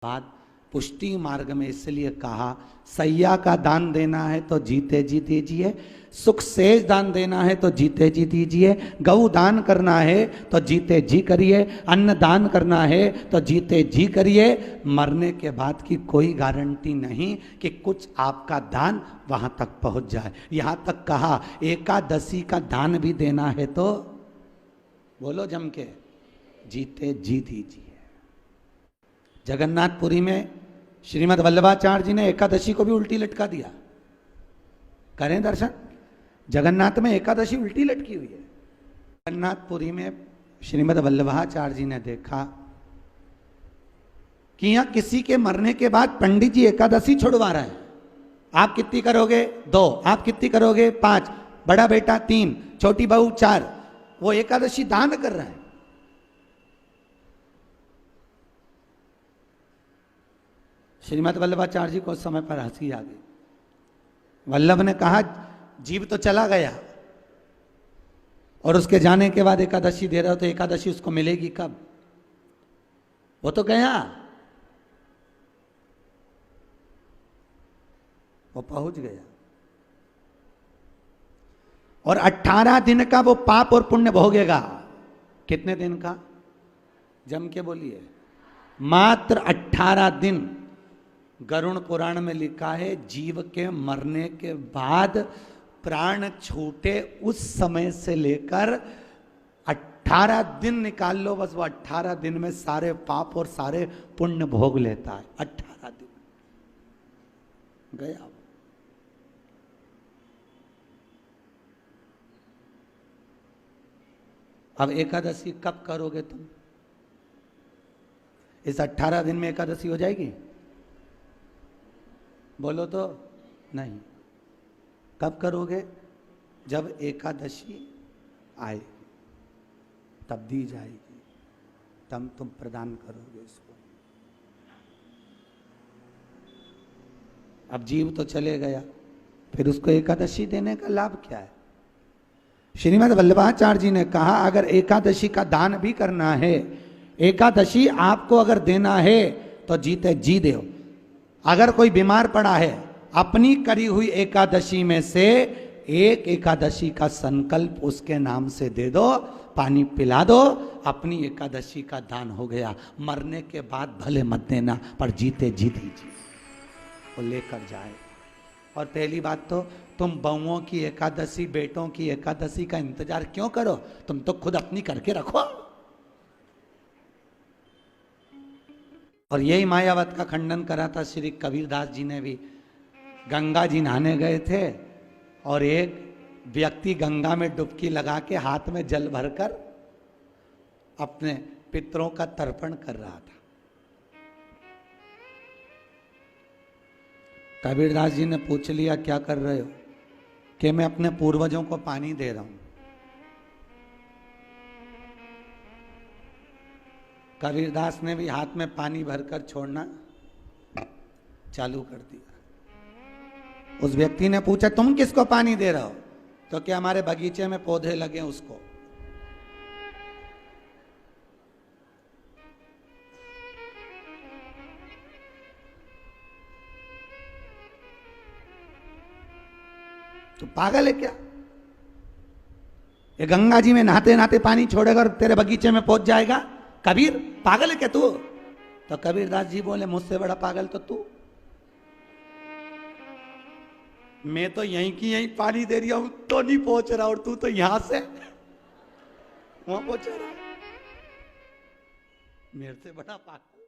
बाद पुष्टि मार्ग में इसलिए कहा सैया का दान देना है तो जीते जी दीजिए, सुख शेष दान देना है तो जीते जी दीजिए, गऊ दान करना है तो जीते जी करिए, अन्न दान करना है तो जीते जी करिए। मरने के बाद की कोई गारंटी नहीं कि कुछ आपका दान वहां तक पहुंच जाए। यहां तक कहा एकादशी का दान भी देना है तो बोलो जम के जीते जी दीजिए। जगन्नाथपुरी में श्रीमद् वल्लभाचार्य जी ने एकादशी को भी उल्टी लटका दिया। करें दर्शन, जगन्नाथ में एकादशी उल्टी लटकी हुई है। जगन्नाथपुरी में श्रीमद् वल्लभाचार्य जी ने देखा कि यहां किसी के मरने के बाद पंडित जी एकादशी छुड़वा रहे हैं। आप कितनी करोगे? 2। आप कितनी करोगे? 5। बड़ा बेटा 3, छोटी बहू 4। वो एकादशी दान कर रहे हैं। श्रीमद् वल्लभाचार्य जी को उस समय पर हंसी आ गई। वल्लभ ने कहा जीव तो चला गया और उसके जाने के बाद एकादशी दे रहे हो तो एकादशी उसको मिलेगी कब? वो तो गया, वो पहुंच गया और 18 दिन का वो पाप और पुण्य भोगेगा। कितने दिन का? जम के बोलिए। मात्र 18 दिन। गरुड़ पुराण में लिखा है जीव के मरने के बाद प्राण छूटे उस समय से लेकर 18 दिन निकाल लो, बस वो 18 दिन में सारे पाप और सारे पुण्य भोग लेता है। 18 दिन गया। अब एकादशी कब करोगे तुम? इस 18 दिन में एकादशी हो जाएगी? बोलो तो नहीं। कब करोगे? जब एकादशी आएगी तब दी जाएगी, तब तुम प्रदान करोगे इसको। अब जीव तो चले गया, फिर उसको एकादशी देने का लाभ क्या है? श्रीमद् वल्लभाचार्य जी ने कहा अगर एकादशी का दान भी करना है, एकादशी आपको अगर देना है तो जीते जी दो। अगर कोई बीमार पड़ा है, अपनी करी हुई एकादशी में से एक एकादशी का संकल्प उसके नाम से दे दो, पानी पिला दो, अपनी एकादशी का दान हो गया। मरने के बाद भले मत देना, पर जीते जी दीजिए, वो लेकर जाए। और पहली बात तो तुम बहुओं की एकादशी, बेटों की एकादशी का इंतजार क्यों करो? तुम तो खुद अपनी करके रखो। और यही मायावत का खंडन करा था श्री कबीरदास जी ने भी। गंगा जी नहाने गए थे और एक व्यक्ति गंगा में डुबकी लगा के हाथ में जल भरकर अपने पितरों का तर्पण कर रहा था। कबीरदास जी ने पूछ लिया क्या कर रहे हो? कि मैं अपने पूर्वजों को पानी दे रहा हूं। कबीरदास ने भी हाथ में पानी भरकर छोड़ना चालू कर दिया। उस व्यक्ति ने पूछा तुम किसको पानी दे रहे हो? तो क्या हमारे बगीचे में पौधे लगे उसको। तो पागल है क्या? ये गंगा जी में नहाते नहाते पानी छोड़ेगा और तेरे बगीचे में पहुंच जाएगा? कबीर पागल है क्या तू? तो कबीरदास जी बोले मुझसे बड़ा पागल तो तू। मैं तो यहीं की यहीं पानी दे रहा हूं तो नहीं पहुंच रहा, और तू तो यहां से वहां पहुंच रहा है। मेरे से बड़ा पागल।